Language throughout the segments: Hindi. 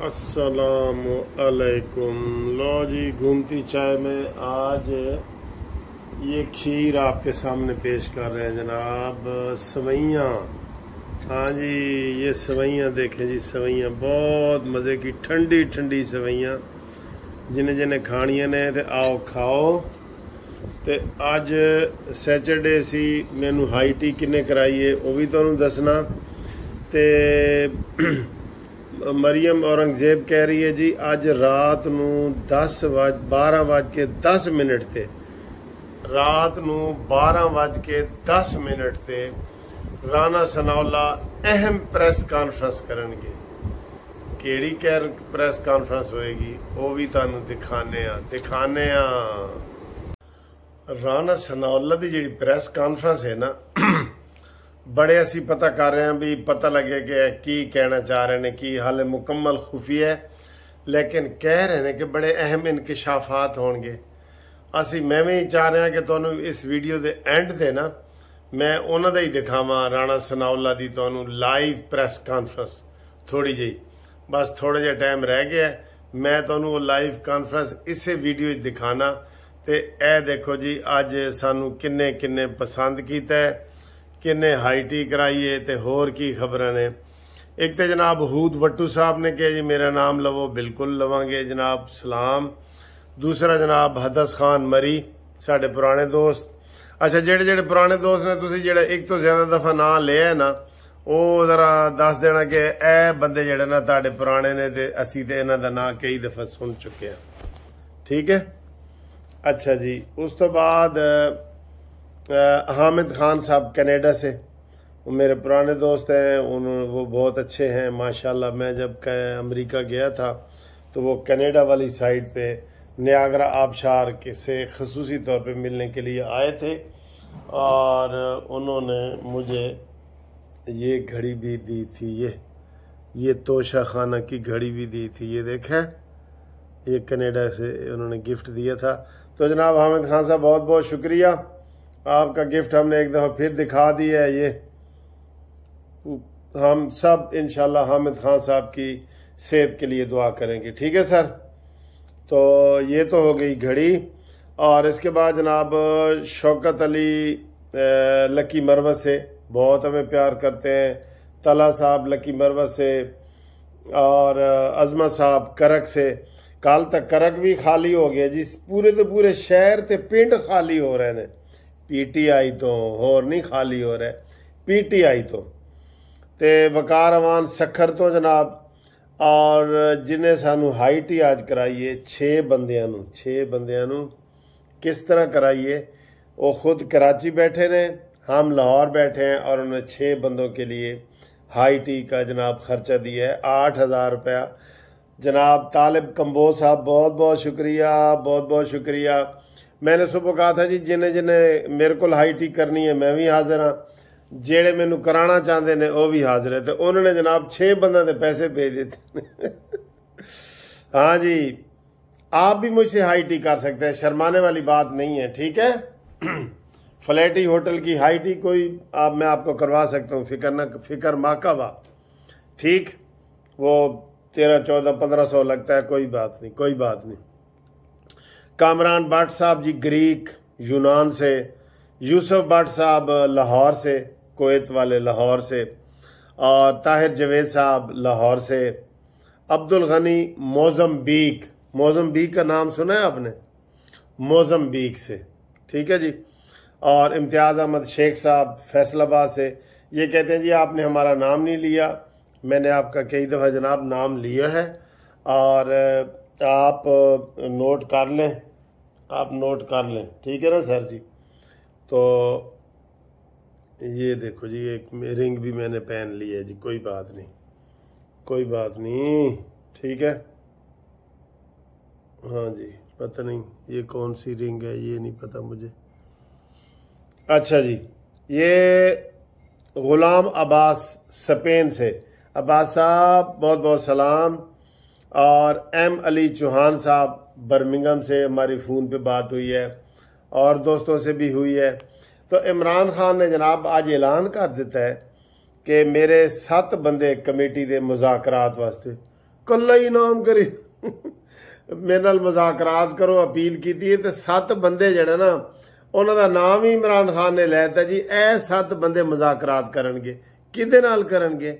अस्सलामु अलैकुम। लो जी, घूमती चाय में आज ये खीर आपके सामने पेश कर रहे हैं जनाब। सवैयाँ, हाँ जी, ये सवैयाँ देखें जी, सवैयाँ बहुत मज़े की ठंडी ठंडी सवैयाँ। जिन्हें जिन्हें खानियां ने ते आओ खाओ। ते अज सैटरडे सी, मैनू हाई टी किन्ने कराई है वह भी तुहानू दसना। ते मरियम औरंगजेब कह रही है जी अज रात नू 12:10 ते रात नू 12:10 ते राणा सनाउल्ला अहम प्रेस कॉन्फ्रेंस करनगे। केड़ी प्रेस कॉन्फ्रेंस होएगी वो भी तुहानू दिखाने आ। राणा सनाउल्ला दी जिहड़ी प्रेस कॉन्फ्रेंस है ना, बड़े असी पता कर रहे हैं भी पता लगे कि कहना चाह रहे हैं कि हाले मुकम्मल खुफिया है, लेकिन कह रहे हैं कि बड़े अहम इंकशाफात होंगे। मैं भी चाह रहा कि तुहानू इस वीडियो के एंड ते ना मैं उन्हों ही दिखावा राणा सनाउल्ला दी तुहानू लाइव प्रेस कॉन्फ्रेंस। थोड़ी जी बस थोड़ा जिहा टाइम रह गया, मैं तुहानू वो लाइव कॉन्फ्रेंस इसे वीडियो दिखाना। ते ए देखो जी अज सानू किन्ने किन्ने पसंद किया है, किन्ने हाई टी कराई है, ते होर की खबर ने। एक तो जनाब हूद वट्टू साहब ने कहा जी मेरा नाम लवो, बिल्कुल लवांगे जनाब, सलाम। दूसरा जनाब हदस खान मरी, साढ़े पुराने दोस्त। अच्छा, जेड़े जेड़े पुराने दोस्त ने तुसी जेड़ा एक तो ज्यादा दफा ना लिया है ना, वो जरा दस देना कि ए बंदे जेड़े ना तुहाडे पुराने ने ते असी ते इन्हां दा नाम कई दफा सुन चुके हैं। ठीक है। अच्छा जी, उस तो बाद हामिद खान साहब कनाडा से, वो मेरे पुराने दोस्त हैं, वो बहुत अच्छे हैं माशाल्लाह। मैं जब अमेरिका गया था तो वो कनाडा वाली साइड पे नियाग्रा आबशार के से खसूसी तौर पे मिलने के लिए आए थे, और उन्होंने मुझे ये घड़ी भी दी थी। ये तोशा खाना की घड़ी भी दी थी, ये देखा, ये कनाडा से उन्होंने गिफ्ट दिया था। तो जनाब हामिद खान साहब बहुत बहुत शुक्रिया, आपका गिफ्ट हमने एक दफ़ा फिर दिखा दिया है। ये हम सब इंशाल्लाह हामिद खान साहब की सेहत के लिए दुआ करेंगे। ठीक है सर। तो ये तो हो गई घड़ी, और इसके बाद जनाब शौकत अली लकी मरवत से बहुत हमें प्यार करते हैं, तला साहब लकी मरवत से, और अजमत साहब करक से। कल तक करक भी खाली हो गया जी, पूरे तो पूरे शहर ते पिंड खाली हो रहे हैं। पीटीआई तो होर नहीं खाली हो रहा, पीटीआई तो ते वकार अवान सखर तो जनाब। और जिन्हें सानू हाई टी आज कराइए 6 बंदियां किस तरह कराइए, वो खुद कराची बैठे ने, हम लाहौर बैठे हैं, और उन्होंने 6 बंदों के लिए हाई टी का जनाब खर्चा दिया है 8,000 रुपया। जनाब तालिब कंबोज साहब बहुत बहुत शुक्रिया, बहुत बहुत शुक्रिया। मैंने सुबह कहा था जी जिन्हें जिन्हें मेरे को हाई टी करनी है मैं भी हाजिर हाँ, जेड़े मैनू कराना चाहते ने वो भी हाजिर है। तो उन्होंने जनाब 6 बंदों के पैसे भेज देते। हाँ जी, आप भी मुझसे हाई टी कर सकते हैं, शर्माने वाली बात नहीं है। ठीक है। फ्लैटी होटल की हाई टी कोई मैं आपको करवा सकता हूँ, फिक्र माकाबा। ठीक, वो 1300-1400 लगता है, कोई बात नहीं। कामरान भट्ट साहब जी ग्रीक यूनान से, यूसुफ भट्ट साहब लाहौर से, कुवैत वाले लाहौर से, और ताहिर जवेद साहब लाहौर से, अब्दुल गनी मोजम्बीक का नाम सुना है आपने, मोजम्बीक से। ठीक है जी। और इम्तियाज़ अहमद शेख साहब फैसलाबाद से, ये कहते हैं जी आपने हमारा नाम नहीं लिया। मैंने आपका कई दफ़ा जनाब नाम लिया है, और आप नोट कर लें। ठीक है ना सर जी। तो ये देखो जी, एक रिंग भी मैंने पहन ली है जी, कोई बात नहीं। ठीक है। हाँ जी, पता नहीं ये कौन सी रिंग है, ये नहीं पता मुझे। अच्छा जी, ये गुलाम अब्बास स्पेन से, अब्बास साहब बहुत बहुत सलाम। और एम अली चौहान साहब बर्मिंघम से हमारी फ़ोन पे बात हुई है, और दोस्तों से भी हुई है। तो इमरान खान ने जनाब आज ऐलान कर दिता है कि मेरे 7 बंदे कमेटी के मुज़ाकरात वास्ते। कल्ला ही नाम करी मेरे नाल मुज़ाकरात करो अपील की थी। तो 7 बंदे जड़े ना उन्होंने नाम ही इमरान खान ने लैता जी, ए 7 बंदे मुज़ाकरात करनगे, किदे नाल करनगे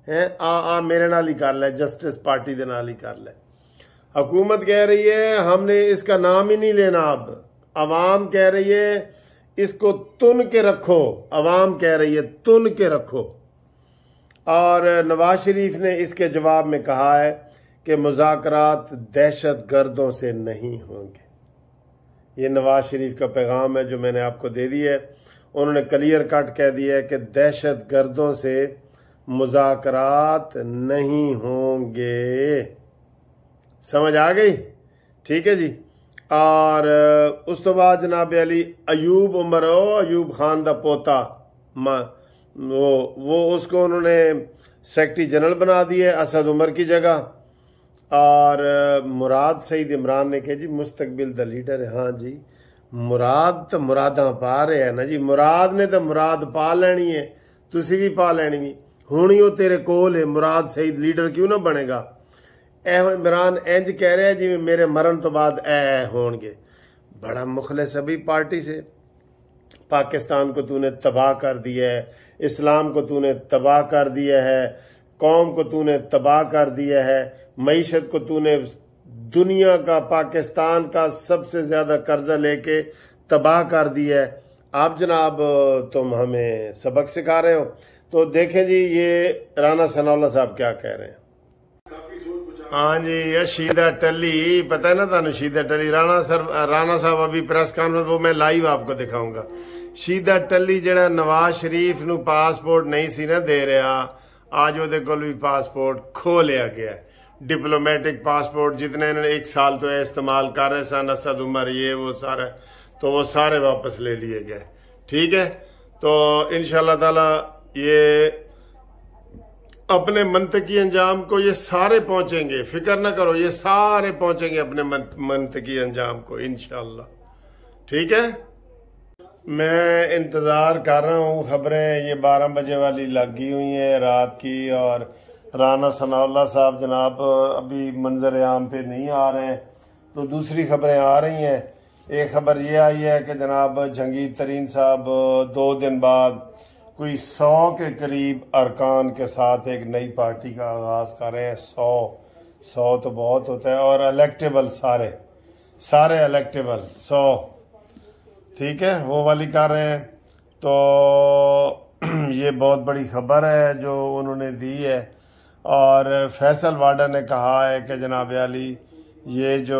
हैं? आ मेरे नाल ही कर ले, जस्टिस पार्टी दे नाल ही कर ले। हुकूमत कह रही है हमने इसका नाम ही नहीं लेना। अब अवाम कह रही है इसको तुन के रखो, अवाम कह रही है तुन के रखो। और नवाज शरीफ ने इसके जवाब में कहा है कि मुज़ाकरात दहशत गर्दों से नहीं होंगे। ये नवाज शरीफ का पैगाम है जो मैंने आपको दे दिया है। उन्होंने क्लियर कट कह दिया है कि दहशत गर्दों से मुज़ाकरात नहीं होंगे। समझ आ गई? ठीक है जी। और उस तो बाद जनाब अली अयूब उमर अयूब खान दा पोता वो उसको उन्होंने सेक्रेटरी जनरल बना दिया असद उमर की जगह। और मुराद सईद इमरान ने कहा जी मुस्तकबिल द लीडर है। हाँ जी, मुराद तो मुरादा पा रहे हैं ना जी, मुराद ने तो मुराद पा लेनी है, तुसी भी पा लेनी। हुण ही तेरे कोल है, मुराद सईद लीडर क्यों ना बनेगा। इमरान इंज कह रहा है जिवें मेरे मरण तो बाद ए होणगे। बड़ा मुखलिस है भी पार्टी से। पाकिस्तान को तूने तबाह कर दिया है, इस्लाम को तूने तबाह कर दिया है, कौम को तूने तबाह कर दिया है, मईशत को तूने दुनिया का पाकिस्तान का सबसे ज्यादा कर्जा लेके तबाह कर दिया है। आप जनाब तुम हमें सबक सिखा रहे हो। तो देखें जी ये राना सनाउल्लाह साहब क्या कह रहे हैं। हाँ जी, ये शीदा टली, पता है ना थानू शीदा टली। राणा साहब अभी प्रेस कॉन्फ्रेंस वो मैं लाइव आपको दिखाऊंगा। शीदा टली जड़ा नवाज शरीफ नू पासपोर्ट नहीं सी ना दे रहा, आज वो कोल भी पासपोर्ट खो लिया गया है। डिप्लोमेटिक पासपोर्ट जितने इन्होंने 1 साल तो इस्तेमाल कर रहे सन, असद उमर ये वो सारा, तो वो सारे वापस ले लिए गए। ठीक है, तो इंशाल्लाह ताला ये अपने मंतकी अंजाम को ये सारे पहुंचेंगे, फिक्र ना करो, ये सारे पहुंचेंगे अपने मंतकी अंजाम को इंशाल्लाह। ठीक है, मैं इंतजार कर रहा हूँ। खबरें ये 12 बजे वाली लगी हुई है रात की, और राना सनाउल्लाह साहब जनाब अभी मंजर आम पे नहीं आ रहे हैं, तो दूसरी खबरें आ रही हैं। एक खबर ये आई है कि जनाब जहांगीर तरीन साहब 2 दिन बाद कोई 100 के करीब अरकान के साथ एक नई पार्टी का आगाज कर रहे हैं। 100 तो बहुत होता है, और इलेक्टेबल सारे इलेक्टेबल 100, ठीक है, वो वाली कर रहे हैं। तो ये बहुत बड़ी खबर है जो उन्होंने दी है। और फैसल वाडा ने कहा है कि जनाब अली ये जो